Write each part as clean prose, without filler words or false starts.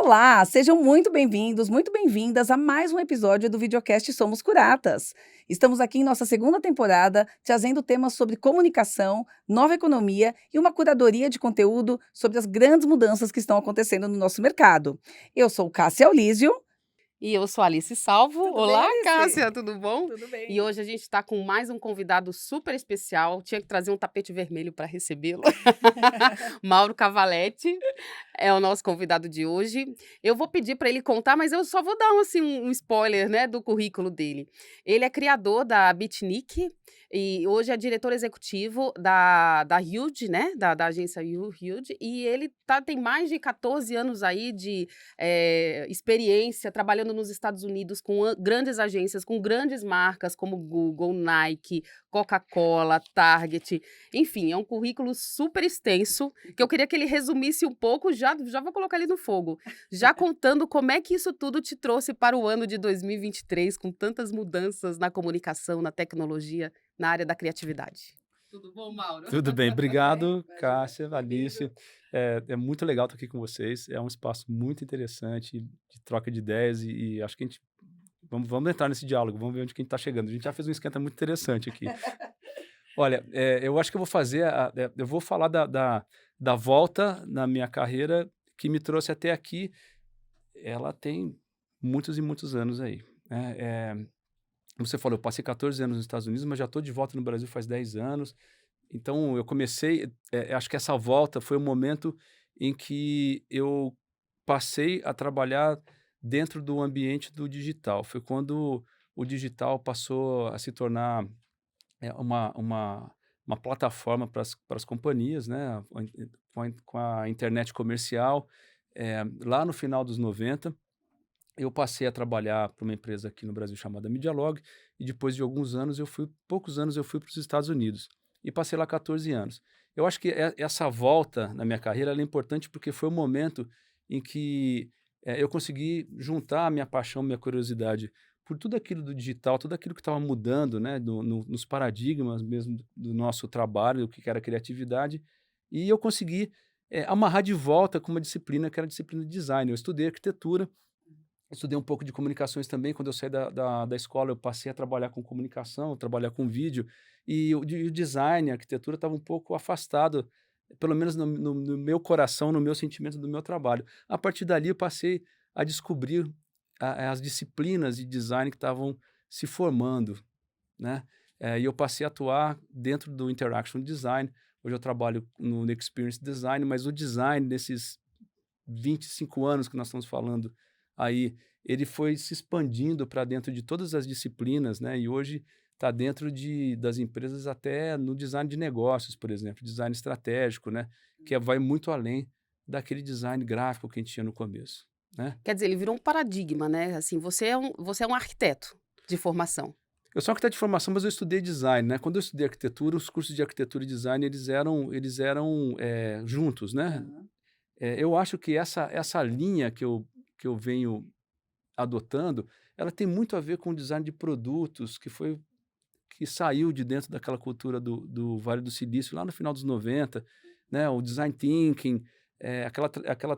Olá, sejam muito bem-vindos, muito bem-vindas a mais um episódio do videocast Somos Curatas. Estamos aqui em nossa segunda temporada, trazendo temas sobre comunicação, nova economia e uma curadoria de conteúdo sobre as grandes mudanças que estão acontecendo no nosso mercado. Eu sou Cássia Aulísio. E eu sou Alice Salvo. Tudo bem, Olá, Alice? Cássia, tudo bom? Tudo bem. E hoje a gente está com mais um convidado super especial. Tinha que trazer um tapete vermelho para recebê-lo. Mauro Cavaletti é o nosso convidado de hoje. Eu vou pedir para ele contar, mas eu só vou dar um spoiler, né, do currículo dele. Ele é criador da Bitnik e hoje é diretor executivo da Huge, né, da agência Huge. E ele tem mais de 14 anos aí de experiência trabalhando nos Estados Unidos com grandes agências, com grandes marcas como Google, Nike, Coca-Cola, Target. Enfim, é um currículo super extenso que eu queria que ele resumisse um pouco, já vou colocar ele no fogo, já contando como é que isso tudo te trouxe para o ano de 2023, com tantas mudanças na comunicação, na tecnologia, na área da criatividade. Tudo bom, Mauro? Tudo bem, obrigado, Cássia, Alice. É muito legal estar aqui com vocês. É um espaço muito interessante de troca de ideias e acho que a gente. Vamos entrar nesse diálogo, vamos ver onde que a gente está chegando. A gente já fez um esquenta muito interessante aqui. Olha, eu acho que eu vou fazer. Eu vou falar da volta na minha carreira que me trouxe até aqui. Ela tem muitos e muitos anos aí, né? Como você falou, eu passei 14 anos nos Estados Unidos, mas já estou de volta no Brasil faz 10 anos. Então, eu comecei, acho que essa volta foi o momento em que eu passei a trabalhar dentro do ambiente do digital. Foi quando o digital passou a se tornar uma plataforma para as companhias, né? Com a internet comercial. Lá no final dos 90, eu passei a trabalhar para uma empresa aqui no Brasil chamada Medialog, e depois de poucos anos eu fui para os Estados Unidos e passei lá 14 anos. Eu acho que essa volta na minha carreira ela é importante porque foi o momento em que eu consegui juntar a minha paixão, minha curiosidade por tudo aquilo do digital, tudo aquilo que estava mudando, né, nos paradigmas mesmo do nosso trabalho, o que era criatividade, e eu consegui amarrar de volta com uma disciplina que era a disciplina de design. Eu estudei arquitetura. Estudei um pouco de comunicações também. Quando eu saí da escola, eu passei a trabalhar com comunicação, trabalhar com vídeo. E o design, a arquitetura estava um pouco afastado, pelo menos no meu coração, no meu sentimento do meu trabalho. A partir dali, eu passei a descobrir as disciplinas de design que estavam se formando, né? E eu passei a atuar dentro do Interaction Design. Hoje eu trabalho no Experience Design, mas o design nesses 25 anos que nós estamos falando aí, ele foi se expandindo para dentro de todas as disciplinas, né? E hoje está dentro das empresas até no design de negócios, por exemplo, design estratégico, né? Que vai muito além daquele design gráfico que a gente tinha no começo, né? Quer dizer, ele virou um paradigma, né? Assim, você é um arquiteto de formação. Eu sou arquiteto de formação, mas eu estudei design, né? Quando eu estudei arquitetura, os cursos de arquitetura e design, eles eram juntos, né? Aham. Eu acho que essa linha que eu venho adotando, ela tem muito a ver com o design de produtos, que saiu de dentro daquela cultura do Vale do Silício lá no final dos 90, né? O design thinking,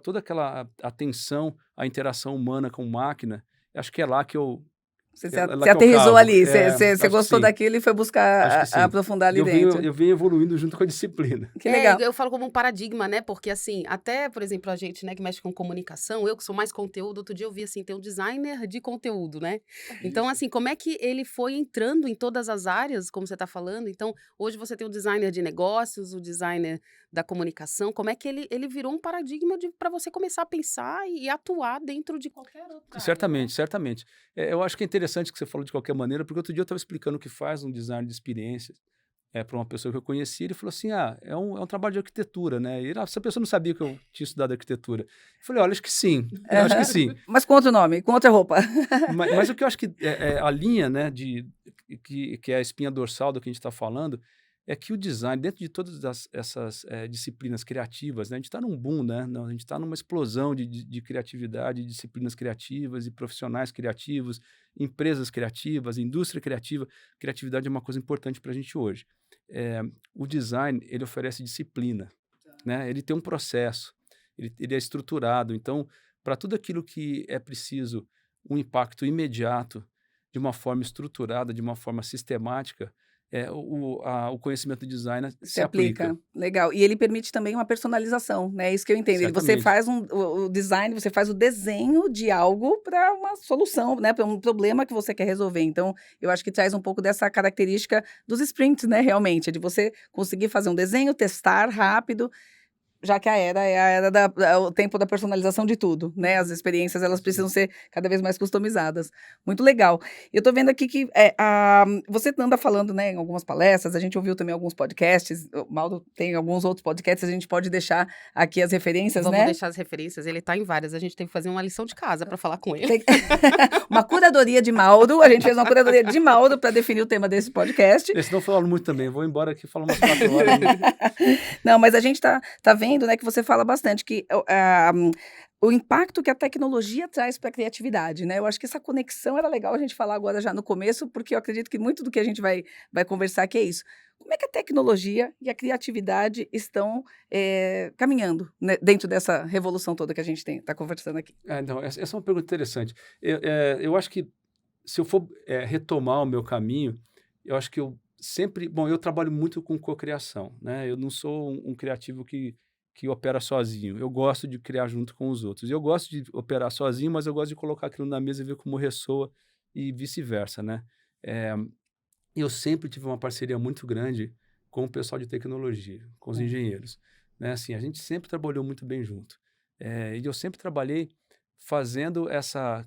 toda aquela atenção à interação humana com máquina. Acho que é lá que eu Você que se é a- lá se que eu aterrissou cavo. ali, você Acho que gostou sim, daquilo e foi acho buscar que sim. aprofundar E ali dentro. eu venho evoluindo junto com a disciplina. Que legal. Eu falo como um paradigma, né? Porque, assim, até, por exemplo, a gente, né, que mexe com comunicação, eu que sou mais conteúdo, outro dia eu vi, assim, tem um designer de conteúdo, né? Então, assim, como é que ele foi entrando em todas as áreas, como você está falando? Então, hoje você tem o designer de negócios, o designer da comunicação, como é que ele virou um paradigma para você começar a pensar e atuar dentro de qualquer outra área, né? Certamente, certamente. Eu acho que é interessante que você falou de qualquer maneira, porque outro dia eu estava explicando o que faz um design de experiências para uma pessoa que eu conheci. Ele falou assim: é um trabalho de arquitetura, né? E essa pessoa não sabia que eu tinha estudado arquitetura. Eu falei: olha, acho que sim, eu acho que Aham. sim. Mas com outro nome, com outra roupa. Mas o que eu acho que a linha, né, que é a espinha dorsal do que a gente está falando, é que o design, dentro de todas essas disciplinas criativas, né, a gente está num boom, né? Não, a gente está numa explosão de criatividade, de disciplinas criativas e profissionais criativos, empresas criativas, indústria criativa. Criatividade é uma coisa importante para a gente hoje. O design, ele oferece disciplina, né? Ele tem um processo, ele é estruturado. Então, para tudo aquilo que é preciso um impacto imediato, de uma forma estruturada, de uma forma sistemática, o conhecimento de design Se se aplica. aplica. Legal. E ele permite também uma personalização, né? É isso que eu entendo. Você Certamente. faz o design, você faz o desenho de algo para uma solução, né? Para um problema que você quer resolver. Então, eu acho que traz um pouco dessa característica dos sprints, né? Realmente, de você conseguir fazer um desenho, testar rápido. Já que a era é a era o tempo da personalização de tudo, né, as experiências elas precisam Sim. ser cada vez mais customizadas. Muito legal. Eu tô vendo aqui que, você anda falando, né, em algumas palestras, a gente ouviu também alguns podcasts, o Mauro tem alguns outros podcasts, a gente pode deixar aqui as referências, Vamos né. deixar as referências, ele tá em várias, a gente tem que fazer uma lição de casa para falar com ele. Tem uma curadoria de Mauro, a gente fez uma curadoria de Mauro para definir o tema desse podcast. Senão eu falo muito também, vou embora aqui e falo umas 4 horas. Não, mas a gente tá vendo, né, que você fala bastante que o impacto que a tecnologia traz para a criatividade, né? Eu acho que essa conexão era legal a gente falar agora já no começo, porque eu acredito que muito do que a gente vai conversar aqui é isso. Como é que a tecnologia e a criatividade estão caminhando, né, dentro dessa revolução toda que a gente está conversando aqui? Então, essa é uma pergunta interessante. Eu acho que se eu for retomar o meu caminho, eu acho que eu sempre... Bom, eu trabalho muito com cocriação, né? Eu não sou um criativo que opera sozinho. Eu gosto de criar junto com os outros. Eu gosto de operar sozinho, mas eu gosto de colocar aquilo na mesa e ver como ressoa e vice-versa, né? Eh, eu sempre tive uma parceria muito grande com o pessoal de tecnologia, com os Hum. engenheiros, né? Assim, a gente sempre trabalhou muito bem junto. E eu sempre trabalhei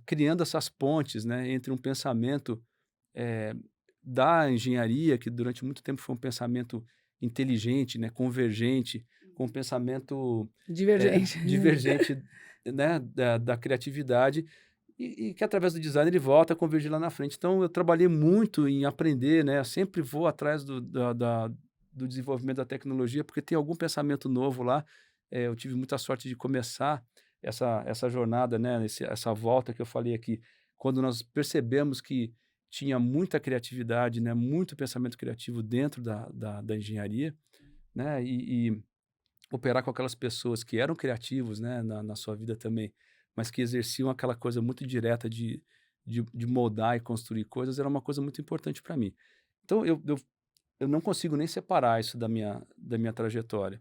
criando essas pontes, né, entre um pensamento eh, da engenharia, que durante muito tempo foi um pensamento inteligente, né, convergente, com um pensamento Divergente. divergente, né, da criatividade, e que através do design ele volta a convergir lá na frente. Então eu trabalhei muito em aprender, né, eu sempre vou atrás do desenvolvimento da tecnologia, porque tem algum pensamento novo lá. Eu tive muita sorte de começar essa jornada, né, essa volta que eu falei aqui, quando nós percebemos que tinha muita criatividade, né, muito pensamento criativo dentro da engenharia, né, e operar com aquelas pessoas que eram criativos, né, na sua vida também, mas que exerciam aquela coisa muito direta de moldar e construir coisas, era uma coisa muito importante para mim. Então eu não consigo nem separar isso da minha trajetória.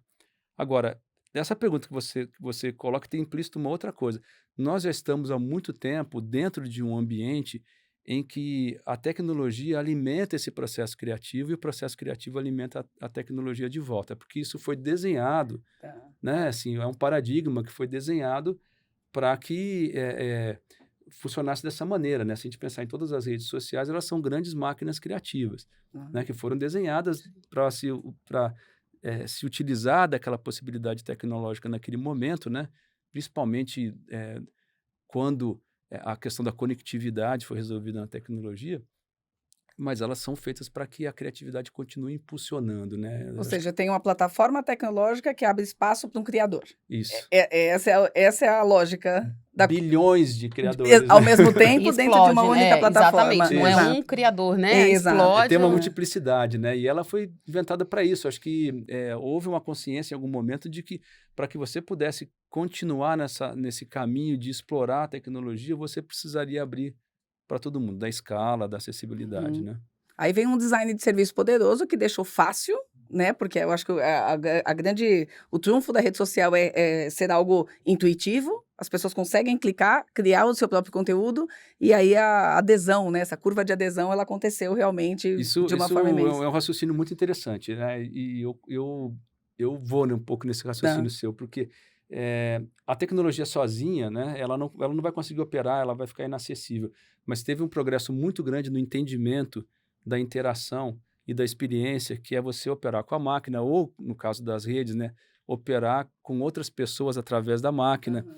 Agora, essa pergunta que você coloca tem implícito uma outra coisa. Nós já estamos há muito tempo dentro de um ambiente em que a tecnologia alimenta esse processo criativo e o processo criativo alimenta a tecnologia de volta, porque isso foi desenhado, Tá. né? Assim, é um paradigma que foi desenhado para que funcionasse dessa maneira, né? Se a gente pensar em todas as redes sociais, elas são grandes máquinas criativas, né? Que foram desenhadas para se utilizar daquela possibilidade tecnológica naquele momento, né? Principalmente quando a questão da conectividade foi resolvida na tecnologia, mas elas são feitas para que a criatividade continue impulsionando, né? Eu Ou acho que seja, tem uma plataforma tecnológica que abre espaço para um criador. isso. Essa é a lógica da Bilhões de criadores, ao né? mesmo E tempo dentro de uma explode, única né? plataforma. Exatamente, não é Exato. um criador, né? Exato. Tem uma Explode. multiplicidade, né? E ela foi inventada para isso. Acho que houve uma consciência em algum momento de que para que você pudesse continuar nesse caminho de explorar a tecnologia, você precisaria abrir para todo mundo, da escala, da acessibilidade, Uhum. né? Aí vem um design de serviço poderoso que deixou fácil, né? Porque eu acho que o trunfo da rede social é ser algo intuitivo. As pessoas conseguem clicar, criar o seu próprio conteúdo e aí a adesão, né? Essa curva de adesão, ela aconteceu realmente Isso, de uma isso forma é imensa. um raciocínio muito interessante, né? E eu vou, né, um pouco nesse Tá. raciocínio seu, porque a tecnologia sozinha, né, ela não vai conseguir operar, ela vai ficar inacessível. Mas teve um progresso muito grande no entendimento da interação e da experiência, que é você operar com a máquina, ou, no caso das redes, né, operar com outras pessoas através da máquina. Aham.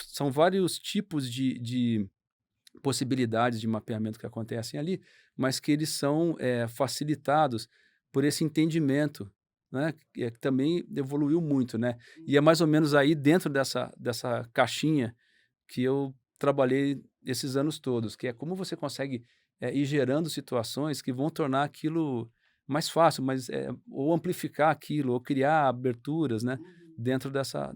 São vários tipos de possibilidades de mapeamento que acontecem ali, mas que eles são facilitados por esse entendimento, né, que também evoluiu muito, né? E é mais ou menos aí dentro dessa caixinha que eu trabalhei esses anos todos, que é como você consegue ir gerando situações que vão tornar aquilo mais fácil, ou amplificar aquilo, ou criar aberturas, né, dentro dessa...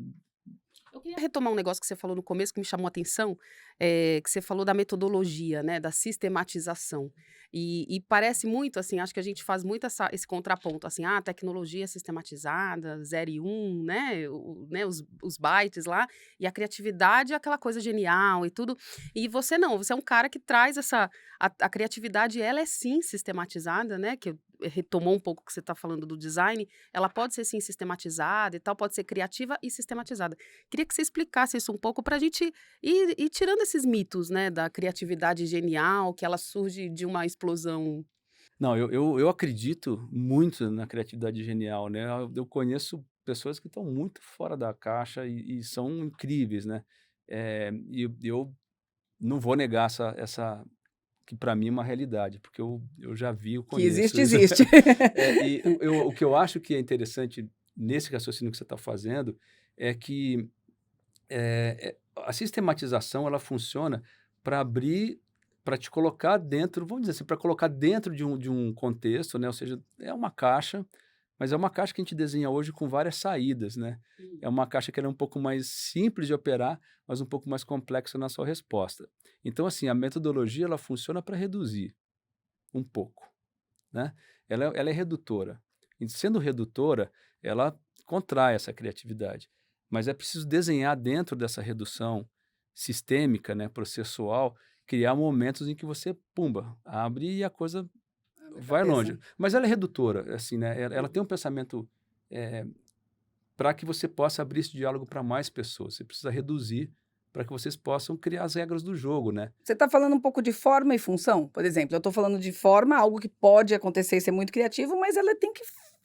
queria retomar um negócio que você falou no começo que me chamou a atenção, que você falou da metodologia, né, da sistematização. E parece muito assim, acho que a gente faz muito esse contraponto, assim, tecnologia sistematizada, 0 e 1, né, né, os bytes lá, e a criatividade é aquela coisa genial e tudo. E você não, você é um cara que traz a criatividade, ela é sim sistematizada, né, que retomou um pouco o que você está falando do design, ela pode ser sim sistematizada e tal, pode ser criativa e sistematizada. Queria que você explicasse isso um pouco para a gente ir tirando esses mitos, né, da criatividade genial, que ela surge de uma explosão. Não, eu acredito muito na criatividade genial, né? Eu conheço pessoas que estão muito fora da caixa e são incríveis, né? E eu não vou negar que para mim é uma realidade, porque eu já vi, eu Que conheço existe, isso. existe. O que eu acho que é interessante nesse raciocínio que você está fazendo é que a sistematização ela funciona para abrir, para te colocar dentro, vamos dizer assim, para colocar dentro de um contexto, né? Ou seja, é uma caixa, mas é uma caixa que a gente desenha hoje com várias saídas, né? É uma caixa que ela é um pouco mais simples de operar, mas um pouco mais complexa na sua resposta. Então, assim, a metodologia ela funciona para reduzir um pouco, né? Ela é redutora. E sendo redutora, ela contrai essa criatividade. Mas é preciso desenhar dentro dessa redução sistêmica, né, processual, criar momentos em que você, pumba, abre e a coisa Abre a vai cabeça. longe. Mas ela é redutora, assim, né? Ela tem um pensamento para que você possa abrir esse diálogo para mais pessoas. Você precisa reduzir para que vocês possam criar as regras do jogo, né? Você está falando um pouco de forma e função? Por exemplo, eu estou falando de forma, algo que pode acontecer e ser muito criativo, mas ela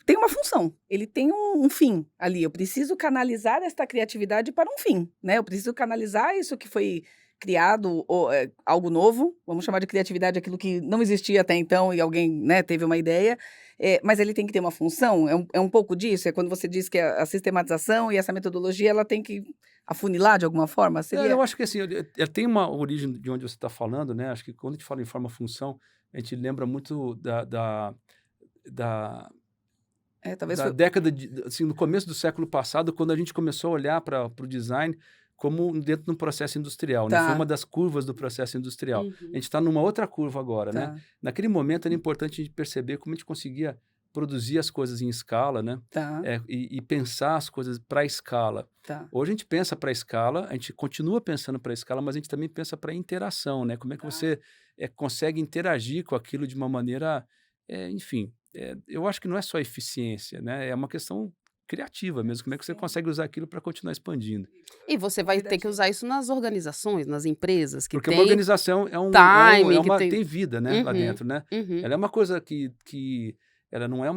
tem uma função, ele tem um fim ali. Eu preciso canalizar esta criatividade para um fim, né? Eu preciso canalizar isso que foi criado, ou, algo novo, vamos chamar de criatividade aquilo que não existia até então e alguém, né, teve uma ideia, mas ele tem que ter uma função, é um pouco disso, é quando você diz que a sistematização e essa metodologia, ela tem que afunilar de alguma forma, seria? Eu acho que assim, tem uma origem de onde você está falando, né? Acho que quando a gente fala em forma-função, a gente lembra muito da, Talvez da foi. década assim, no começo do século passado, quando a gente começou a olhar para o design como dentro de um processo industrial, né? Foi uma Tá, das curvas do processo industrial. A Uhum. gente está numa outra curva agora, né? tá, Naquele momento era importante a gente perceber como a gente conseguia produzir as coisas em escala, né? tá, E pensar as coisas para escala. tá. Hoje a gente pensa para escala, a gente continua pensando para escala, mas a gente também pensa para interação, né? Como é que você consegue interagir com aquilo de uma maneira, enfim, eu acho que não é só eficiência, né? É uma questão criativa mesmo. Como é que você Sim. consegue usar aquilo para continuar expandindo? E você vai ter que Convidativo. usar isso nas organizações, nas empresas que Porque uma tem organização time, que tem. tem vida, né, lá Uhum, dentro, né? uhum. Ela é uma coisa que ela não é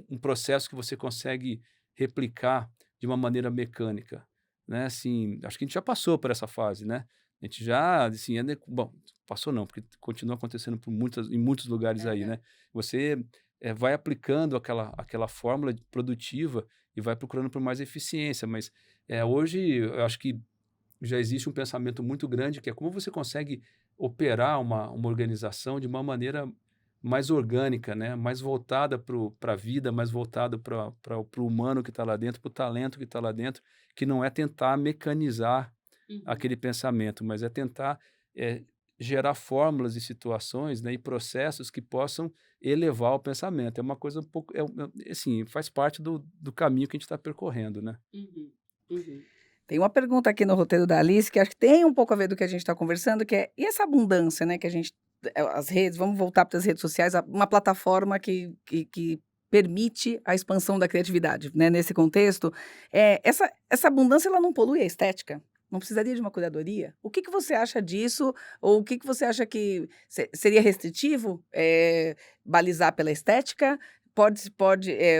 um processo que você consegue replicar de uma maneira mecânica, né? Assim, acho que a gente já passou por essa fase, né? A gente já, assim, bom, passou não, porque continua acontecendo em muitos lugares aí, É. né? Você vai aplicando aquela fórmula produtiva e vai procurando por mais eficiência, mas hoje eu acho que já existe um pensamento muito grande que é como você consegue operar uma organização de uma maneira mais orgânica, né? Mais voltada para a vida, mais voltada para o humano que está lá dentro, para o talento que está lá dentro, que não é tentar mecanizar Uhum. aquele pensamento, mas é tentar eh, gerar fórmulas e situações, né, e processos que possam elevar o pensamento. É uma coisa um pouco, assim, faz parte do caminho que a gente está percorrendo, né? Uhum, uhum. Tem uma pergunta aqui no roteiro da Alice que acho que tem um pouco a ver do que a gente está conversando, que é, e essa abundância, né, que a gente, as redes, vamos voltar para as redes sociais, uma plataforma que permite a expansão da criatividade, né, nesse contexto, essa abundância ela não polui a estética? Não precisaria de uma curadoria? O que que você acha disso? Ou o que que você acha que seria restritivo, balizar pela estética?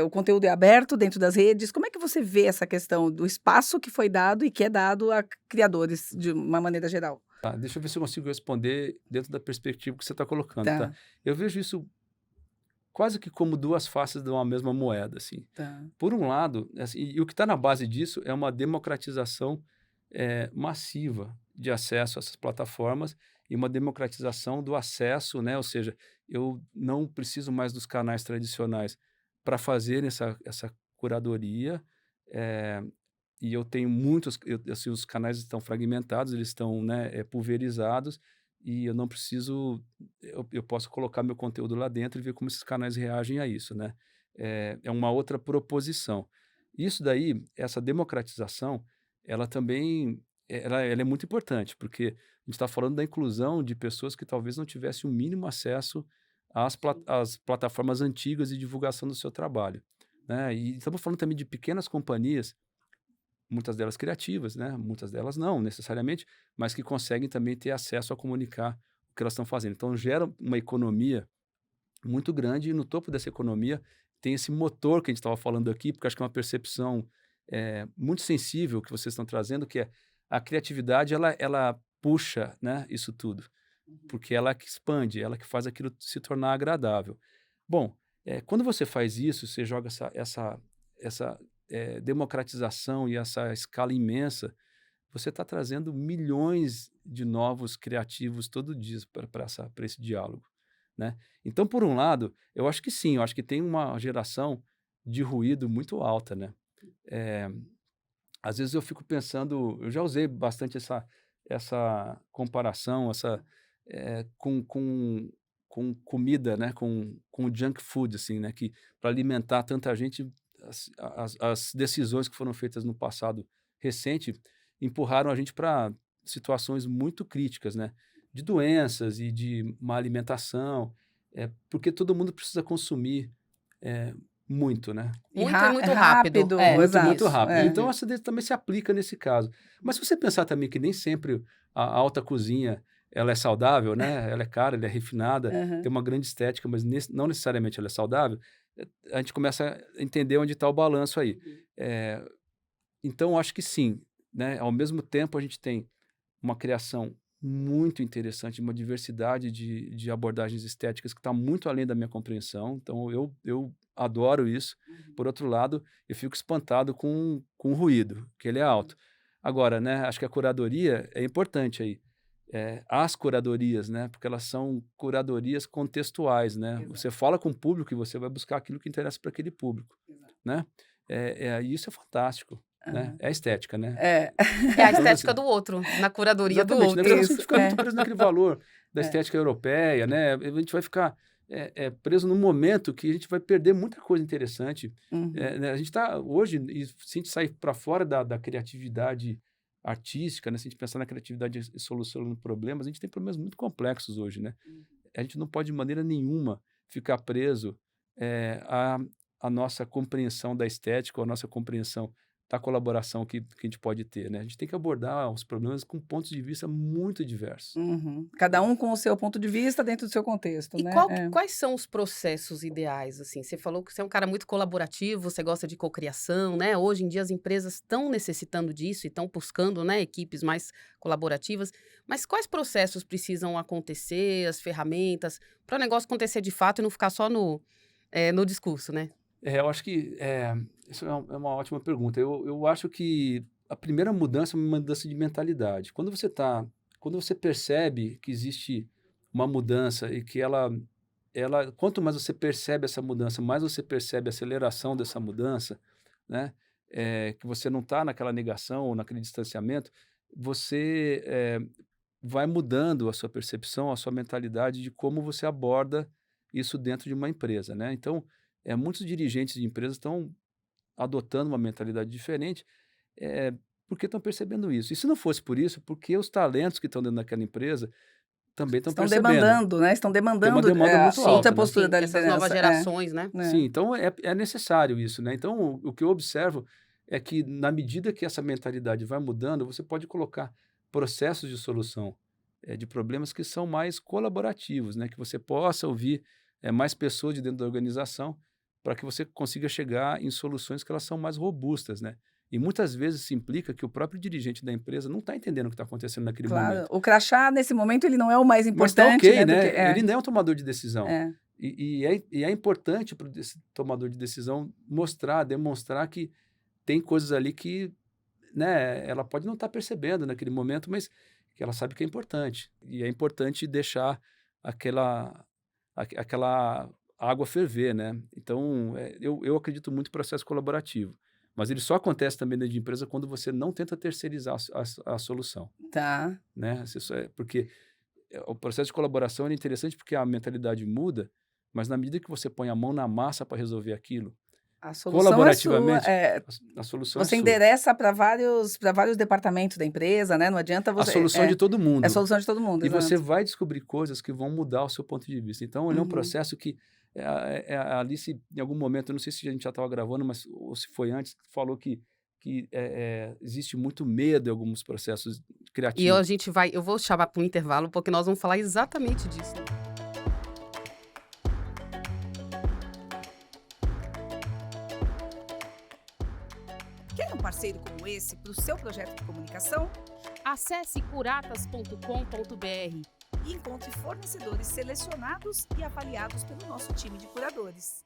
O conteúdo é aberto dentro das redes. Como é que você vê essa questão do espaço que foi dado e que é dado a criadores de uma maneira geral? Tá, deixa eu ver se eu consigo responder dentro da perspectiva que você está colocando, tá? Tá, Eu vejo isso quase que como duas faces de uma mesma moeda, assim. tá, Por um lado, assim, e o que está na base disso é uma democratização massiva de acesso a essas plataformas e uma democratização do acesso, né? Ou seja, eu não preciso mais dos canais tradicionais para fazer essa curadoria, eh, e eu tenho muitos, assim, os canais estão fragmentados, eles estão, né, pulverizados, e eu não preciso, eu posso colocar meu conteúdo lá dentro e ver como esses canais reagem a isso, né? É uma outra proposição. Isso daí, essa democratização, ela também, ela é muito importante, porque a gente está falando da inclusão de pessoas que talvez não tivessem o mínimo acesso às plataformas antigas de divulgação do seu trabalho, né? E estamos falando também de pequenas companhias, muitas delas criativas, né? Muitas delas não necessariamente, mas que conseguem também ter acesso a comunicar o que elas estão fazendo. Então, gera uma economia muito grande e no topo dessa economia tem esse motor que a gente estava falando aqui, porque acho que é uma percepção muito sensível que vocês estão trazendo, que é a criatividade, ela puxa, né, isso tudo, porque ela que expande, ela que faz aquilo se tornar agradável. Bom, quando você faz isso, você joga essa democratização e essa escala imensa, você está trazendo milhões de novos criativos todo dia para esse diálogo, né? Então, por um lado, eu acho que sim, eu acho que tem uma geração de ruído muito alta, né? Eh, Às vezes eu fico pensando, eu já usei bastante essa comparação, com comida, né? Com o junk food, assim, né? Que para alimentar tanta gente, as decisões que foram feitas no passado recente empurraram a gente para situações muito críticas, né? De doenças e de má alimentação, porque todo mundo precisa consumir é, muito, né? E Muito e muito rápido. rápido, Muito, muito exato. rápido. É. Então, essa também se aplica nesse caso. Mas se você pensar também que nem sempre a alta cozinha ela é saudável, né? Ela é cara, ela é refinada, Aham. tem uma grande estética, mas não necessariamente ela é saudável, a gente começa a entender onde está o balanço aí. Eh, então, eu acho que sim, né? Ao mesmo tempo, a gente tem uma criação muito interessante, uma diversidade de abordagens estéticas que está muito além da minha compreensão. Então, eu adoro isso. Por outro lado, eu fico espantado com o ruído, que ele é alto. Agora, né, acho que a curadoria é importante aí. As curadorias, né, porque elas são curadorias contextuais, né? Exato. Você fala com o público e você vai buscar aquilo que interessa para aquele público, Exato. né? Isso é fantástico, né? Aham. É a estética, né? É. É a Quando você estética do outro, na curadoria do Exatamente, né, outro. senão a Isso, gente fica muito é. preso naquele valor da É. estética europeia, né, a gente vai ficar, preso num momento que a gente vai perder muita coisa interessante, Uhum. né, a gente está hoje, e se a gente sair para fora da criatividade artística, né, se a gente pensar na criatividade e solucionando problemas, a gente tem problemas muito complexos hoje, né. A gente não pode de maneira nenhuma ficar preso, à nossa compreensão da estética ou à nossa compreensão da colaboração que a gente pode ter, né. A gente tem que abordar os problemas com pontos de vista muito diversos. Uhum. Cada um com o seu ponto de vista dentro do seu contexto, E né? É. quais são os processos ideais, assim? Você falou que você é um cara muito colaborativo, você gosta de cocriação, né? Hoje em dia as empresas estão necessitando disso e estão buscando, né, equipes mais colaborativas. Mas quais processos precisam acontecer, as ferramentas, para o negócio acontecer de fato e não ficar só no discurso, né? Eu acho que, isso é uma ótima pergunta. Eu acho que a primeira mudança é uma mudança de mentalidade. Quando você percebe que existe uma mudança e que quanto mais você percebe essa mudança, mais você percebe a aceleração dessa mudança, né? Que você não está naquela negação ou naquele distanciamento, você vai mudando a sua percepção, a sua mentalidade de como você aborda isso dentro de uma empresa, né? Então, muitos dirigentes de empresas estão adotando uma mentalidade diferente, porque estão percebendo isso. E se não fosse por isso, porque os talentos que estão dentro daquela empresa também estão Estão percebendo. demandando, né? Estão Tem uma demandando demanda muito outra alta, né? postura Sim, da essas novas liderança. gerações, né? É. Sim, então é necessário isso, né? Então, o que eu observo é que, na medida que essa mentalidade vai mudando, você pode colocar processos de solução de problemas que são mais colaborativos, né? Que você possa ouvir mais pessoas de dentro da organização para que você consiga chegar em soluções que elas são mais robustas, né? E muitas vezes se implica que o próprio dirigente da empresa não está entendendo o que está acontecendo naquele Claro, momento. o crachá nesse momento ele não é o mais Mas está importante, ok, né? Porque né? Ele não é um tomador de decisão. é. E é importante para esse tomador de decisão demonstrar que tem coisas ali que, né, ela pode não estar percebendo naquele momento, mas que ela sabe que é importante. E é importante deixar aquela água ferver, né? Então, eu acredito muito em processo colaborativo. Mas ele só acontece também dentro de empresa quando você não tenta terceirizar a solução, Tá. né? Porque o processo de colaboração é interessante porque a mentalidade muda, mas na medida que você põe a mão na massa para resolver aquilo, A solução é sua, colaborativamente, a solução é você sua. endereça para vários departamentos da empresa, né, não adianta A você solução é de todo é a mundo. solução de todo mundo, E você exato. vai descobrir coisas que vão mudar o seu ponto de vista. Então, ele é um Uhum. processo que a Alice, em algum momento, eu não sei se a gente já estava gravando, mas ou se foi antes, falou que existe muito medo em alguns processos E criativos. eu vou chamar para um intervalo, porque nós vamos falar exatamente disso. Quer um parceiro como esse para o seu projeto de comunicação? Acesse curatas.com.br. E encontre fornecedores selecionados e avaliados pelo nosso time de curadores.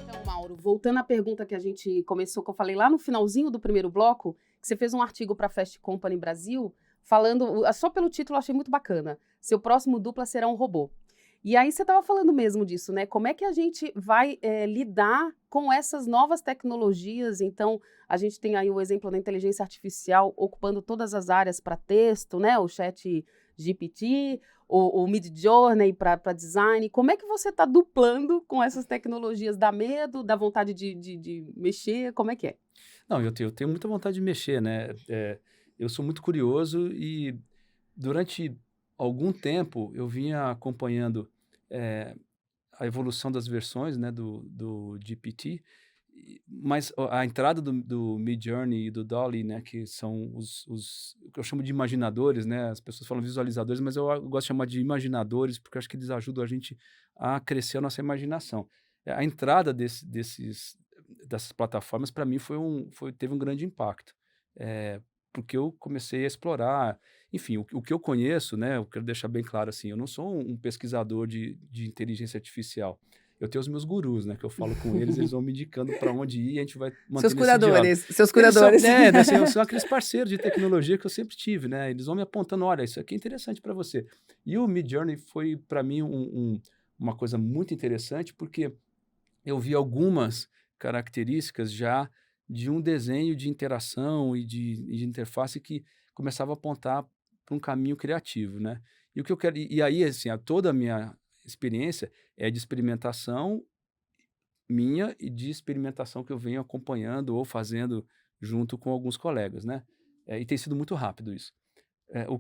Então, Mauro, voltando à pergunta que a gente começou, que eu falei lá no finalzinho do primeiro bloco, que você fez um artigo para a Fast Company Brasil, falando, só pelo título eu achei muito bacana, seu próximo dupla será um robô. E aí você estava falando mesmo disso, né? Como é que a gente vai lidar com essas novas tecnologias? Então, a gente tem aí o exemplo da inteligência artificial ocupando todas as áreas para texto, né? O chat GPT, o Midjourney para design. Como é que você está duplando com essas tecnologias? Dá medo, dá vontade de mexer? Como é que é? Não, eu tenho muita vontade de mexer, né? Eu sou muito curioso e durante algum tempo eu vinha acompanhando a evolução das versões, né, do GPT, mas a entrada do Midjourney e do Dolly, né, que são o que eu chamo de imaginadores, né, as pessoas falam visualizadores, mas eu gosto de chamar de imaginadores porque eu acho que eles ajudam a gente a crescer a nossa imaginação. A entrada dessas plataformas, para mim, teve um grande impacto, porque eu comecei a explorar, enfim, o que eu conheço, né, eu quero deixar bem claro assim, eu não sou um pesquisador de inteligência artificial. Eu tenho os meus gurus, né, que eu falo com eles, eles vão me indicando para onde ir e a gente vai Seus mantendo esse diálogo. seus Eles são, curadores. assim, são aqueles parceiros de tecnologia que eu sempre tive, né? Eles vão me apontando, olha, isso aqui é interessante para você. E o Midjourney foi para mim uma coisa muito interessante porque eu vi algumas características já de um desenho de interação e de interface que começava a apontar para um caminho criativo, né? E o que eu quero, e aí, assim, toda a minha experiência é de experimentação minha e de experimentação que eu venho acompanhando ou fazendo junto com alguns colegas, né? E tem sido muito rápido isso.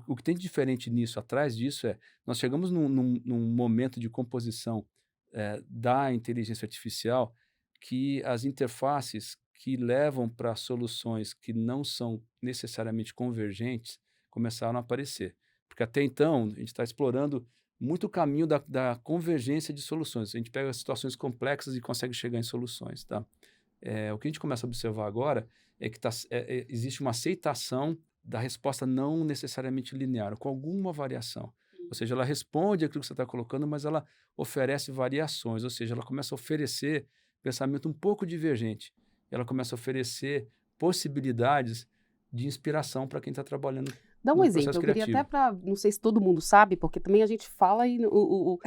O que tem de diferente nisso, atrás disso, nós chegamos num momento de composição da inteligência artificial que as interfaces que levam para soluções que não são necessariamente convergentes começaram a aparecer. Porque até então, a gente está explorando muito o caminho da convergência de soluções. A gente pega situações complexas e consegue chegar em soluções, tá? O que a gente começa a observar agora é que existe uma aceitação da resposta não necessariamente linear, com alguma variação. Ou seja, ela responde aquilo que você está colocando, mas ela oferece variações, ou seja, ela começa a oferecer pensamento um pouco divergente. Ela começa a oferecer possibilidades de inspiração para quem está trabalhando Dá um no exemplo, processo eu queria até criativo. para, não sei se todo mundo sabe, porque também a gente fala e eu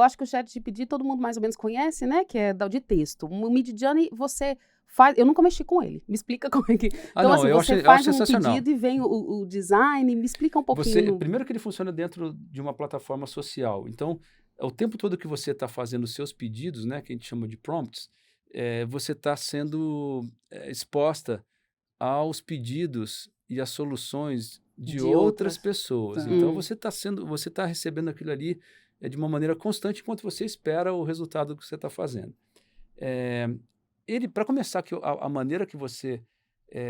acho que o ChatGPT todo mundo mais ou menos conhece, né, que é de texto. O Midjourney você faz, eu nunca mexi com ele, me explica como é que... Então Não, assim, eu você acho faz um sensacional. pedido e vem o design, me explica um pouquinho. Primeiro que ele funciona dentro de uma plataforma social. Então, o tempo todo que você está fazendo os seus pedidos, né, que a gente chama de prompts, você está sendo exposta aos pedidos e às soluções de De outras outras. pessoas. Tá. Então, você está recebendo aquilo ali de uma maneira constante enquanto você espera o resultado que você está fazendo. Para começar, a maneira que você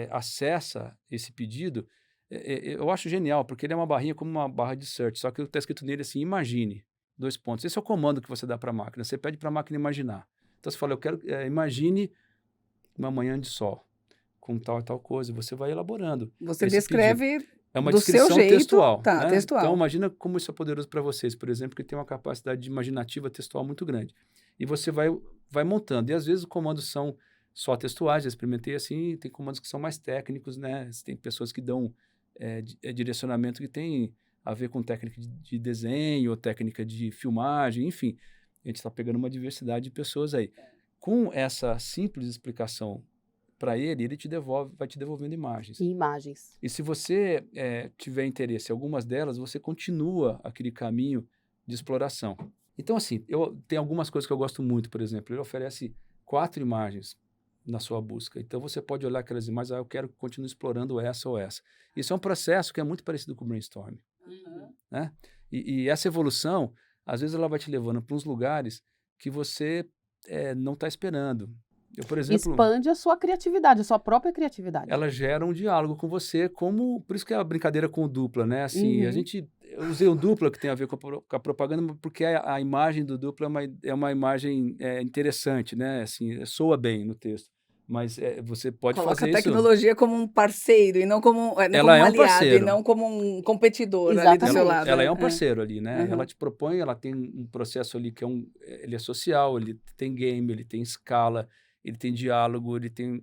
acessa esse pedido, eu acho genial, porque ele é uma barrinha como uma barra de search, só que está escrito nele assim, imagine, 2 pontos. Esse é o comando que você dá para a máquina, você pede para a máquina imaginar. Então, você fala, eu quero, imagine uma manhã de sol, com tal e tal coisa, e você vai elaborando Você esse pedido. descreve É uma do seu descrição jeito, textual, tá, né? Então, textual. imagina como isso é poderoso para vocês, por exemplo, que tem uma capacidade imaginativa textual muito grande. E você vai montando. E, às vezes, os comandos são só textuais, já experimentei assim, tem comandos que são mais técnicos, né? Tem pessoas que dão direcionamento que tem a ver com técnica de desenho, ou técnica de filmagem, enfim. A gente está pegando uma diversidade de pessoas aí. com essa simples explicação para ele vai te devolvendo imagens. E imagens. E se você tiver interesse em algumas delas, você continua aquele caminho de exploração. Então, assim, tem algumas coisas que eu gosto muito, por exemplo, ele oferece 4 imagens na sua busca. Então, você pode olhar aquelas imagens, eu quero continuar explorando essa ou essa. Isso é um processo que é muito parecido com o brainstorming. Né? E essa evolução, às vezes, ela vai te levando para uns lugares que você não está esperando. Eu, por exemplo, expande a sua criatividade, a sua própria criatividade. Ela gera um diálogo com você, por isso que é a brincadeira com o dupla, né? Assim, eu usei um dupla que tem a ver com a propaganda, porque a imagem do dupla é uma imagem interessante, né? Assim, soa bem no texto. Mas você pode Coloca fazer a isso. tecnologia como um parceiro e não como, não Ela como um é um aliado parceiro. e não como um competidor ali do Exatamente. seu lado. Ela é um parceiro ali, né? Uhum. Ela te propõe, ela tem um processo ali que ele é social, ele tem game, ele tem escala, ele tem diálogo, ele tem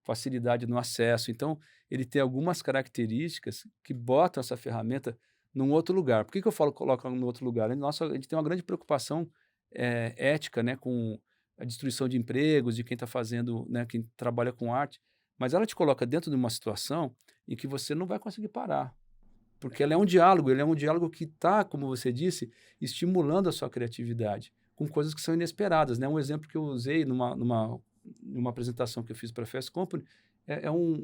facilidade no acesso. Então, ele tem algumas características que botam essa ferramenta num outro lugar. Por que eu falo coloca num outro lugar? A gente tem uma grande preocupação ética, né, com a destruição de empregos, de quem está fazendo, né, quem trabalha com arte, mas ela te coloca dentro de uma situação em que você não vai conseguir parar, porque ele é um diálogo que está, como você disse, estimulando a sua criatividade, com coisas que são inesperadas, né? Um exemplo que eu usei numa apresentação que eu fiz para a Fast Company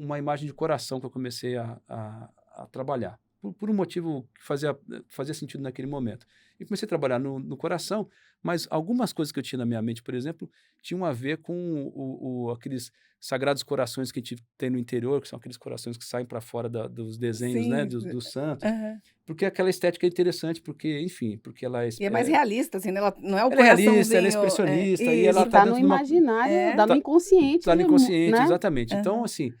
uma imagem de coração que eu comecei a trabalhar, por um motivo que fazia sentido naquele momento. E comecei a trabalhar no coração, mas algumas coisas que eu tinha na minha mente, por exemplo, tinham a ver com aqueles sagrados corações que a gente tem no interior, que são aqueles corações que saem para fora dos desenhos, né, dos santos, porque aquela estética é interessante, porque, enfim, porque ela E é mais realista, assim, né? Ela não é o ela é realista, coraçãozinho... ela é expressionista, e ela ela está dentro no de uma... imaginário, está no inconsciente. Está no inconsciente, né? exatamente. Então, assim,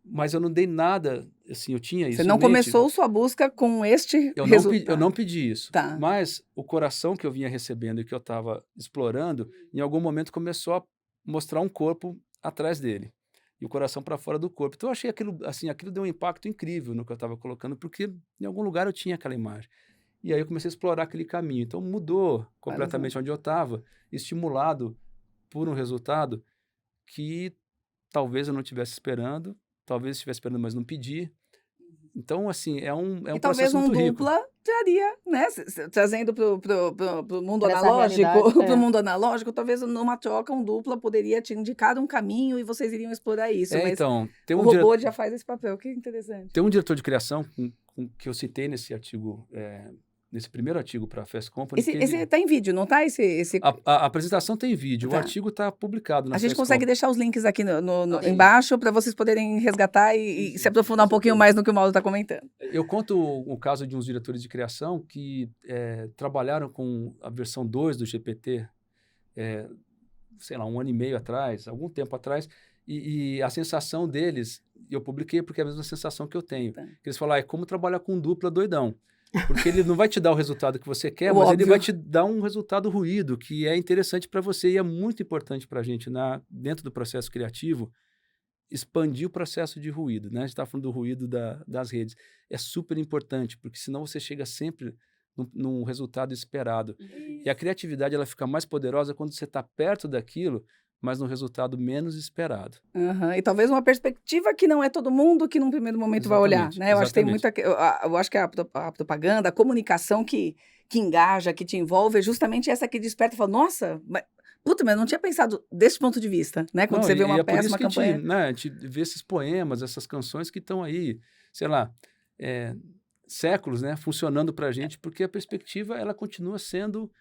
mas eu não dei nada, assim, eu tinha isso Você não em mente. começou sua busca com este resultado. Eu não pedi isso, Tá. mas o coração que eu vinha recebendo e que eu estava explorando, em algum momento começou a mostrar um corpo atrás dele, e o coração para fora do corpo. Então eu achei aquilo, assim, aquilo deu um impacto incrível no que eu estava colocando, porque em algum lugar eu tinha aquela imagem. E aí eu comecei a explorar aquele caminho. Então mudou completamente onde eu estava, estimulado por um resultado que talvez eu não estivesse esperando, talvez estivesse esperando, mas não pedi. Então, assim, é um E talvez processo muito rico. dupla daria, né? Trazendo pro mundo Pra essa analógico, realidade, pro mundo analógico, talvez numa troca dupla poderia te indicar um caminho e vocês iriam explorar isso. Mas então, o robô já faz esse papel, que interessante. Tem um diretor de criação que eu citei nesse artigo, nesse primeiro artigo para a Fast Company. Esse está em vídeo, não está? A apresentação tem vídeo, Tá. O artigo está publicado na Fast A gente consegue Company. deixar os links aqui embaixo para vocês poderem resgatar e se aprofundar um pouquinho mais no que o Mauro está comentando. Eu conto o caso de uns diretores de criação que trabalharam com a versão 2 do GPT, sei lá, 1 ano e meio atrás, algum tempo atrás, e a sensação deles, eu publiquei porque é a mesma sensação que eu tenho, Tá. que eles falaram, é como trabalhar com um dupla doidão. Porque ele não vai te dar o resultado que você quer, O mas óbvio. ele vai te dar um resultado ruído, que é interessante para você e é muito importante para a gente, dentro do processo criativo, expandir o processo de ruído, né? A gente está falando do ruído das redes. É super importante, porque senão você chega sempre num resultado esperado. E a criatividade ela fica mais poderosa quando você está perto daquilo, mas num resultado menos esperado. E talvez uma perspectiva que não é todo mundo que num primeiro momento vai olhar, né? Eu acho que tem muita, eu acho que a propaganda, a comunicação que engaja, que te envolve, é justamente essa que desperta e fala, nossa, mas eu não tinha pensado desse ponto de vista, né? Quando você vê uma peça, uma campanha. A gente vê esses poemas, essas canções que estão aí, sei lá, séculos, né, funcionando para a gente, porque a perspectiva ela continua sendo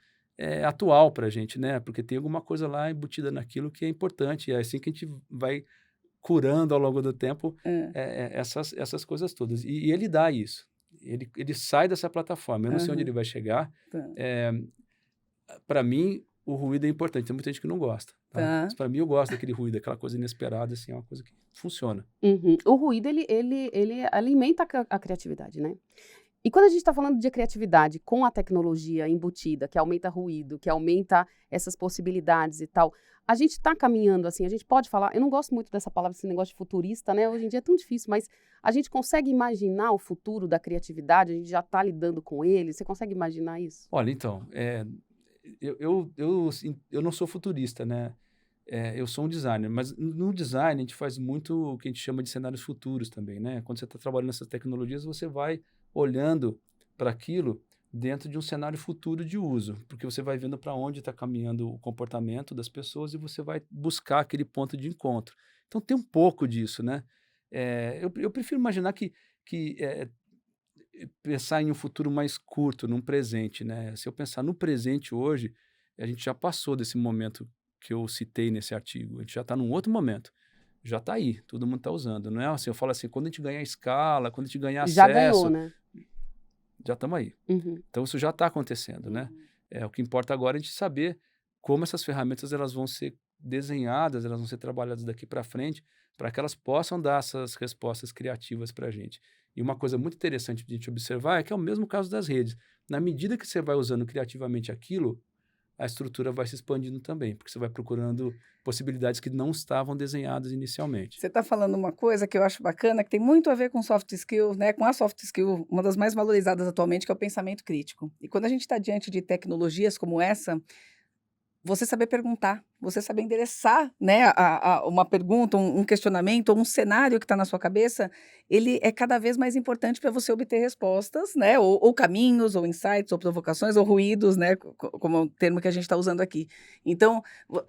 atual para a gente, né? Porque tem alguma coisa lá embutida naquilo que é importante. E é assim que a gente vai curando ao longo do tempo essas coisas todas. E ele dá isso. Ele sai dessa plataforma. Eu não sei onde ele vai chegar. Para mim, o ruído é importante. Tem muita gente que não gosta. Tá? Mas para mim, eu gosto daquele ruído, aquela coisa inesperada, assim, é uma coisa que funciona. O ruído, ele alimenta a criatividade, né? E quando a gente está falando de criatividade com a tecnologia embutida, que aumenta ruído, que aumenta essas possibilidades e tal, a gente está caminhando assim, a gente pode falar, eu não gosto muito dessa palavra, esse negócio de futurista, né? Hoje em dia é tão difícil, mas a gente consegue imaginar o futuro da criatividade, a gente já está lidando com ele, você consegue imaginar isso? Olha, então, eu não sou futurista, né? Eu sou um designer, mas no design a gente faz muito o que a gente chama de cenários futuros também, né? Quando você está trabalhando nessas tecnologias, você vai olhando para aquilo dentro de um cenário futuro de uso, porque você vai vendo para onde está caminhando o comportamento das pessoas e você vai buscar aquele ponto de encontro. Então tem um pouco disso, né? Eu prefiro imaginar que pensar em um futuro mais curto, num presente, né? Se eu pensar no presente hoje, a gente já passou desse momento que eu citei nesse artigo. A gente já está num outro momento. Já está aí, todo mundo está usando. Não é assim, eu falo assim, quando a gente ganhar escala, quando a gente ganhar Já ganhou, acesso, né? já estamos aí. Uhum. Então isso já está acontecendo, né? O que importa agora é a gente saber como essas ferramentas elas vão ser desenhadas, elas vão ser trabalhadas daqui para frente, para que elas possam dar essas respostas criativas para a gente. E uma coisa muito interessante de a gente observar é que é o mesmo caso das redes. Na medida que você vai usando criativamente aquilo, a estrutura vai se expandindo também, porque você vai procurando possibilidades que não estavam desenhadas inicialmente. Você está falando uma coisa que eu acho bacana, que tem muito a ver com soft skill, né? Com a soft skill, uma das mais valorizadas atualmente, que é o pensamento crítico. E quando a gente está diante de tecnologias como essa, você saber perguntar, você saber endereçar, né, uma pergunta, um questionamento, ou um cenário que está na sua cabeça, ele é cada vez mais importante para você obter respostas, né, ou caminhos, ou insights, ou provocações, ou ruídos, né, como é o termo que a gente está usando aqui. Então,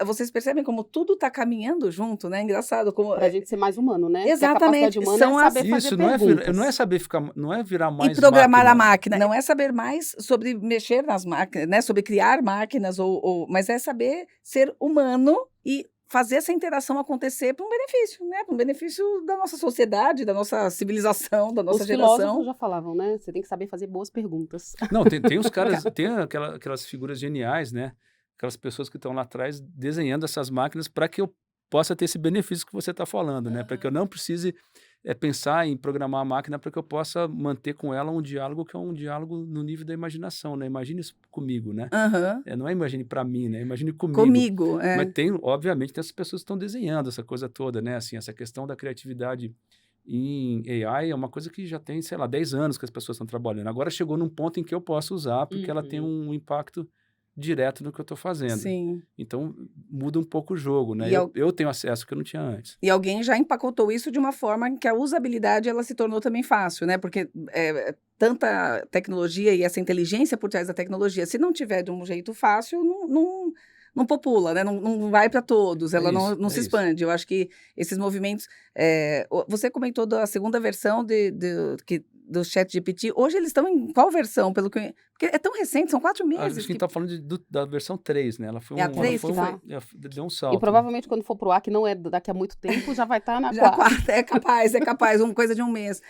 vocês percebem como tudo está caminhando junto, né? Engraçado como Para a gente ser mais humano, né? Porque a exatamente, capacidade humana são é saber fazer Isso não perguntas. não é saber ficar, não é virar e mais programar a máquina. máquina. Não é saber mais sobre mexer nas máquinas, né? Sobre criar máquinas, mas é saber ser humano e fazer essa interação acontecer para um benefício, né? Para um benefício da nossa sociedade, da nossa civilização, da nossa Os geração. filósofos já falavam, né? Você tem que saber fazer boas perguntas. Não, tem os caras, tem aquelas figuras geniais, né? Aquelas pessoas que estão lá atrás desenhando essas máquinas para que eu possa ter esse benefício que você está falando, né? Para que eu não precise pensar em programar a máquina para que eu possa manter com ela um diálogo que é um diálogo no nível da imaginação, né? Imagine isso comigo, né? Aham. Não é imagine para mim, né? Imagine comigo. Comigo, Mas tem, obviamente, tem essas pessoas que estão desenhando essa coisa toda, né? Assim, essa questão da criatividade em AI é uma coisa que já tem, sei lá, 10 anos que as pessoas estão trabalhando. Agora chegou num ponto em que eu posso usar, porque ela tem um impacto direto no que eu estou fazendo. Sim. Então, muda um pouco o jogo, né? E Eu tenho acesso que eu não tinha antes. E alguém já empacotou isso de uma forma em que a usabilidade ela se tornou também fácil, né? Porque tanta tecnologia e essa inteligência por trás da tecnologia, se não tiver de um jeito fácil, não popula, né? Não vai para todos, ela não se expande. Eu acho que esses movimentos. Você comentou da segunda versão do ChatGPT. Hoje eles estão em qual versão? Porque é tão recente, são 4 meses. Acho que a gente está falando da versão 3, né? Ela foi a 3 que foi? Deu um salto. E provavelmente quando for pro ar, que não é daqui a muito tempo, já vai estar na Já 4. É capaz, uma coisa de um mês.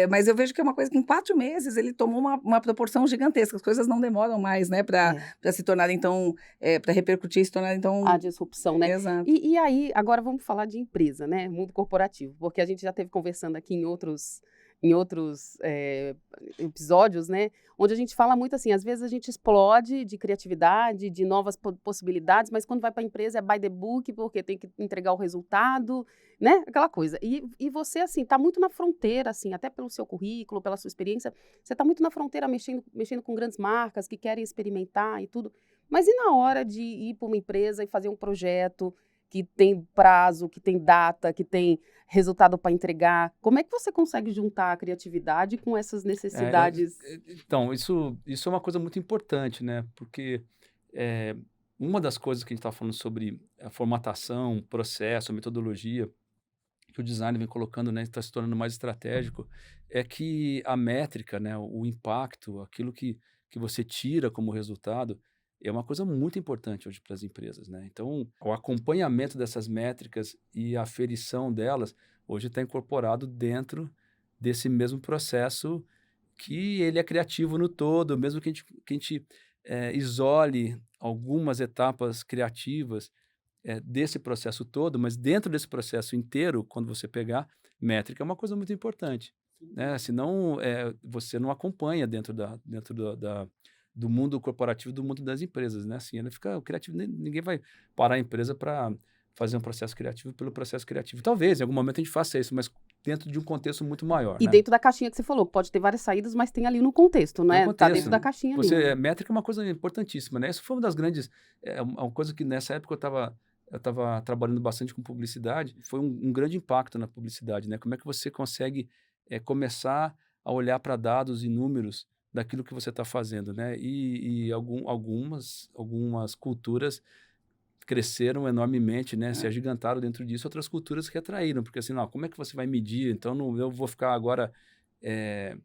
Mas eu vejo que é uma coisa que em 4 meses ele tomou uma proporção gigantesca. As coisas não demoram mais, né? Para se tornarem tão... para repercutir, se tornarem tão... A disrupção, né? Exato. E aí, agora vamos falar de empresa, né? Mundo corporativo. Porque a gente já esteve conversando aqui em outros episódios, né, onde a gente fala muito assim, às vezes a gente explode de criatividade, de novas possibilidades, mas quando vai para a empresa é by the book, porque tem que entregar o resultado, né, aquela coisa. E você, assim, está muito na fronteira, assim, até pelo seu currículo, pela sua experiência, você está muito na fronteira mexendo com grandes marcas que querem experimentar e tudo, mas e na hora de ir para uma empresa e fazer um projeto que tem prazo, que tem data, que tem resultado para entregar. Como é que você consegue juntar a criatividade com essas necessidades? Então, isso é uma coisa muito importante, né? Porque uma das coisas que a gente está falando sobre a formatação, processo, metodologia, que o design vem colocando, né, está se tornando mais estratégico, é que a métrica, né, o impacto, aquilo que você tira como resultado, é uma coisa muito importante hoje para as empresas, né? Então, o acompanhamento dessas métricas e a aferição delas hoje está incorporado dentro desse mesmo processo que ele é criativo no todo, mesmo que a gente isole algumas etapas criativas desse processo todo, mas dentro desse processo inteiro, quando você pegar, métrica é uma coisa muito importante, né? Senão você não acompanha dentro do mundo corporativo, do mundo das empresas, né? Assim, ela fica criativa, ninguém vai parar a empresa para fazer um processo criativo pelo processo criativo. Talvez, em algum momento a gente faça isso, mas dentro de um contexto muito maior. E né? dentro da caixinha que você falou, que pode ter várias saídas, mas tem ali no contexto, né? No Tá contexto, dentro da caixinha ali. Métrica é uma coisa importantíssima, né? Isso foi uma das grandes, uma coisa que nessa época eu estava trabalhando bastante com publicidade, foi um grande impacto na publicidade, né? Como é que você consegue começar a olhar para dados e números daquilo que você está fazendo, né? E algumas culturas cresceram enormemente, né? Se agigantaram dentro disso, outras culturas que atraíram, porque assim, não, como é que você vai medir? Então, eu vou ficar agora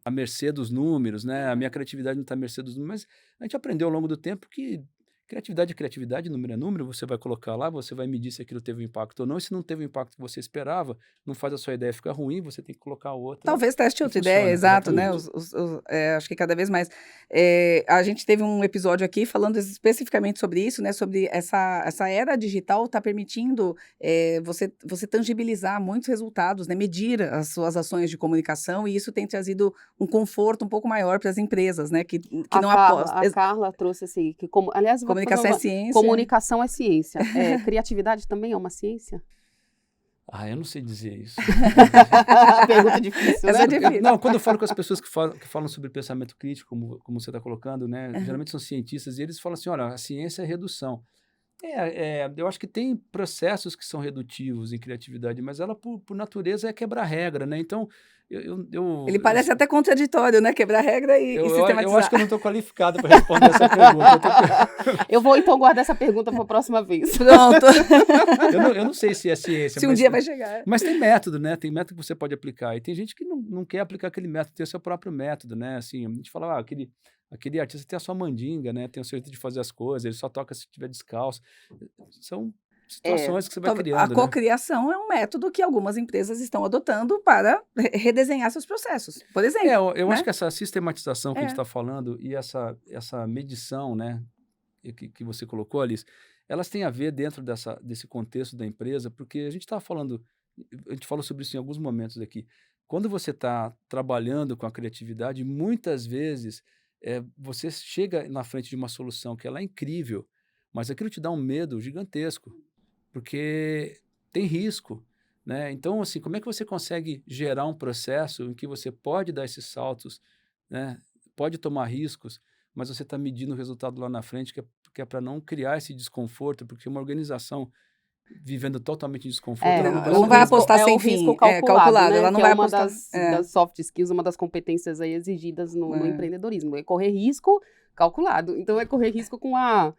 à mercê dos números, né? A minha criatividade não está à mercê dos números, mas a gente aprendeu ao longo do tempo que criatividade é criatividade, número é número, você vai colocar lá, você vai medir se aquilo teve um impacto ou não, e se não teve o impacto que você esperava, não faz a sua ideia ficar ruim, você tem que colocar outra. Talvez teste outra ideia, exato, né? Acho que cada vez mais. A gente teve um episódio aqui falando especificamente sobre isso, né? Sobre essa era digital está permitindo você tangibilizar muitos resultados, né? Medir as suas ações de comunicação, e isso tem trazido um conforto um pouco maior para as empresas, né? Que não apostam. A Carla trouxe assim, que aliás, comunicação é ciência. Comunicação é ciência. Criatividade também é uma ciência? Eu não sei dizer isso. Pergunta difícil, né? É difícil. Não, quando eu falo com as pessoas que falam sobre pensamento crítico, como você está colocando, né? Geralmente são cientistas, e eles falam assim, olha, a ciência é redução. Eu acho que tem processos que são redutivos em criatividade, mas ela, por natureza, é quebrar regra, né? Então, Ele parece até contraditório, né? Quebrar regra e sistematizar. Eu acho que eu não estou qualificado para responder essa pergunta. Eu vou, então, guardar essa pergunta para a próxima vez. Pronto. Eu não sei se é ciência. Se um dia vai chegar. Mas tem método, né? Tem método que você pode aplicar. E tem gente que não quer aplicar aquele método, tem o seu próprio método, né? Assim, a gente fala, aquele artista tem a sua mandinga, né? Tem o seu jeito de fazer as coisas, ele só toca se estiver descalço. São situações que você vai criando. A cocriação é um método que algumas empresas estão adotando para redesenhar seus processos, por exemplo. Eu acho que essa sistematização que a gente está falando e essa medição, né, que você colocou, Alice, elas têm a ver dentro desse contexto da empresa, porque a gente falou sobre isso em alguns momentos aqui. Quando você está trabalhando com a criatividade, muitas vezes você chega na frente de uma solução que ela é incrível, mas aquilo te dá um medo gigantesco, porque tem risco, né? Então, assim, como é que você consegue gerar um processo em que você pode dar esses saltos, né? Pode tomar riscos, mas você está medindo o resultado lá na frente, que é para não criar esse desconforto, porque uma organização vivendo totalmente em desconforto, ela não vai apostar sem fim. Risco calculado, né? Ela não que vai uma apostar. das soft skills, uma das competências aí exigidas no empreendedorismo. É correr risco calculado. Então, é correr risco com a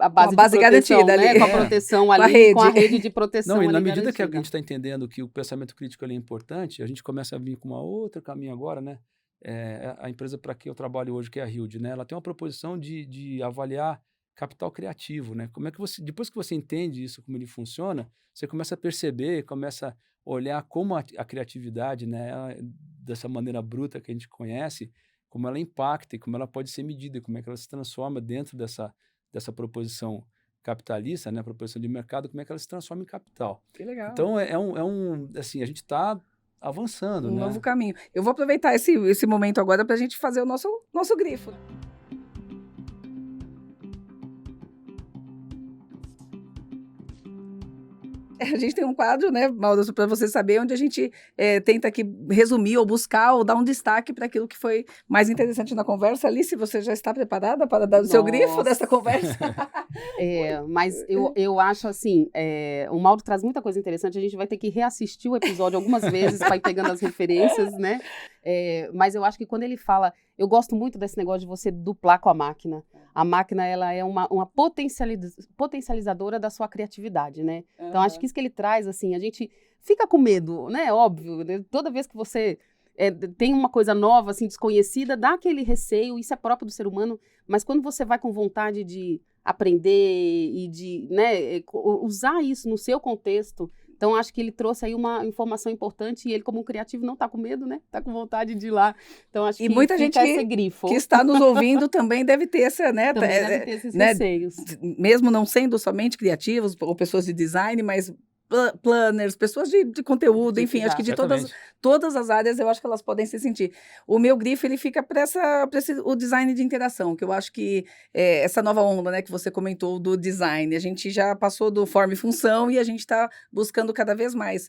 base de proteção, garantida, né? ali. Com a proteção ali, com a rede de proteção. Não, e ali na medida garantida. que a gente está entendendo que o pensamento crítico ali é importante, a gente começa a vir com uma outra caminho agora, né? A empresa para que eu trabalho hoje, que é a Hilde, né? Ela tem uma proposição de avaliar capital criativo, né? Como é que depois que você entende isso, como ele funciona, você começa a perceber, começa a olhar como a criatividade, né? Dessa maneira bruta que a gente conhece, como ela impacta e como ela pode ser medida, como é que ela se transforma dentro dessa proposição capitalista, né? A proposição de mercado, como é que ela se transforma em capital. Que legal. Então, assim, a gente está avançando, né? Novo caminho. Eu vou aproveitar esse momento agora para a gente fazer o nosso grifo. A gente tem um quadro, né, Mauro, para você saber, onde a gente tenta aqui resumir ou buscar ou dar um destaque para aquilo que foi mais interessante na conversa. Alice, você já está preparada para dar o seu grifo dessa conversa? Mas eu acho assim, o Mauro traz muita coisa interessante, a gente vai ter que reassistir o episódio algumas vezes para ir pegando as referências, né? Mas eu acho que quando ele fala, eu gosto muito desse negócio de você duplar com a máquina. A máquina, ela é uma potencializadora da sua criatividade, né? Então, acho que isso que ele traz, assim, a gente fica com medo, né? Óbvio, né? Toda vez que você tem uma coisa nova, assim, desconhecida, dá aquele receio, isso é próprio do ser humano, mas quando você vai com vontade de aprender e de, né, usar isso no seu contexto. Então, acho que ele trouxe aí uma informação importante e ele, como um criativo, não está com medo, né? Está com vontade de ir lá. Então, acho que muita gente esse grifo. Que está nos ouvindo também deve ter essa, né? Também deve ter esses receios. Mesmo não sendo somente criativos ou pessoas de design, mas planners, pessoas de conteúdo, enfim, acho que de Certamente. todas as áreas eu acho que elas podem se sentir. O meu grifo, ele fica para o design de interação, que eu acho que essa nova onda, né, que você comentou do design, a gente já passou do forma e função e a gente está buscando cada vez mais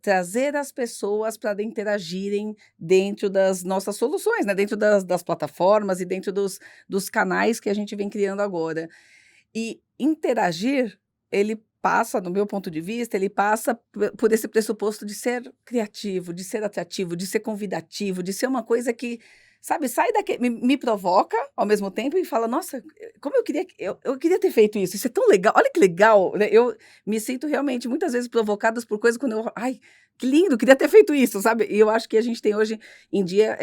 trazer as pessoas para interagirem dentro das nossas soluções, né, dentro das plataformas e dentro dos canais que a gente vem criando agora. E interagir, ele passa, no meu ponto de vista, ele passa por esse pressuposto de ser criativo, de ser atrativo, de ser convidativo, de ser uma coisa que, sabe, sai daqui, me provoca ao mesmo tempo e fala, nossa, como eu queria ter feito isso é tão legal, olha que legal, né? Eu me sinto realmente muitas vezes provocadas por coisas quando ai, que lindo, queria ter feito isso, sabe? E eu acho que a gente tem hoje em dia,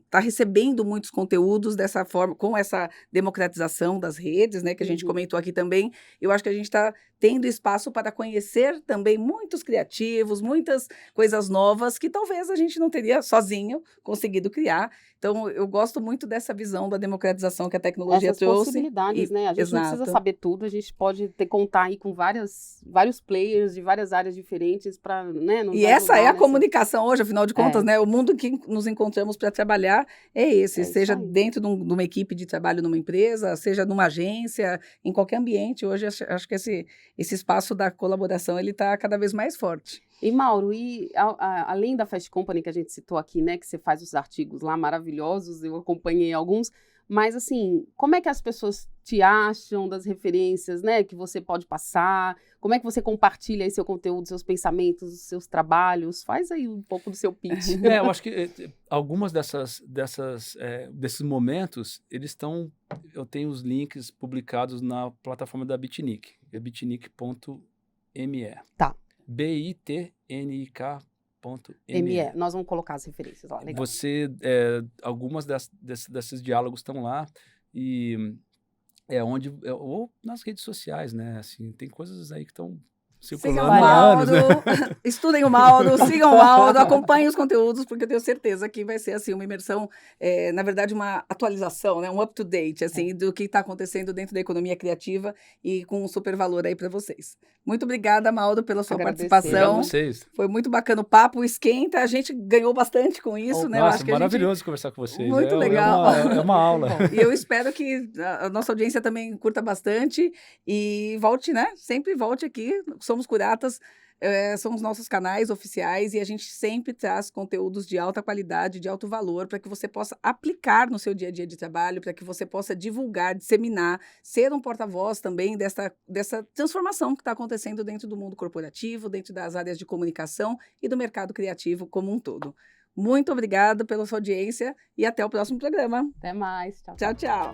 tá recebendo muitos conteúdos dessa forma, com essa democratização das redes, né, que a gente comentou aqui também, eu acho que a gente está tendo espaço para conhecer também muitos criativos, muitas coisas novas que talvez a gente não teria sozinho conseguido criar. Então, eu gosto muito dessa visão da democratização que a tecnologia Essas trouxe. possibilidades, né? A gente não precisa Exato. saber tudo, a gente pode contar aí com vários players de várias áreas diferentes para, né, nos E essa é ajudar a comunicação hoje, afinal de contas, É. né? O mundo que nos encontramos para trabalhar é esse, É isso seja aí. dentro de uma equipe de trabalho numa empresa, seja numa agência, em qualquer ambiente. Hoje, acho que esse espaço da colaboração, ele está cada vez mais forte. E Mauro, além da Fast Company que a gente citou aqui, né, que você faz os artigos lá maravilhosos, eu acompanhei alguns, mas assim, como é que as pessoas te acham das referências, né, que você pode passar? Como é que você compartilha aí seu conteúdo, seus pensamentos, seus trabalhos? Faz aí um pouco do seu pitch. Eu acho que algumas desses momentos, eu tenho os links publicados na plataforma da Bitnik, é bitnik.me. Tá. bitnik.me. Nós vamos colocar as referências lá, legal. Algumas desses diálogos estão lá e ou nas redes sociais, né? Assim, tem coisas aí que estão Sigam circulando o há anos, Mauro, né? estudem o Mauro, sigam o Mauro, acompanhem os conteúdos, porque eu tenho certeza que vai ser assim, uma imersão, na verdade, uma atualização, né? Um up-to-date assim, do que está acontecendo dentro da economia criativa e com um super valor aí para vocês. Muito obrigada, Mauro, pela sua Agradecer. Obrigado a participação. vocês. Foi muito bacana o papo, esquenta, a gente ganhou bastante com isso, né? Eu Nossa, acho que maravilhoso conversar com vocês. Muito legal. É uma aula. E eu espero que a nossa audiência também curta bastante e volte, né? Sempre volte aqui. Somos Curatas, são os nossos canais oficiais e a gente sempre traz conteúdos de alta qualidade, de alto valor, para que você possa aplicar no seu dia a dia de trabalho, para que você possa divulgar, disseminar, ser um porta-voz também dessa transformação que está acontecendo dentro do mundo corporativo, dentro das áreas de comunicação e do mercado criativo como um todo. Muito obrigada pela sua audiência e até o próximo programa. Até mais. Tchau. Tchau, tchau.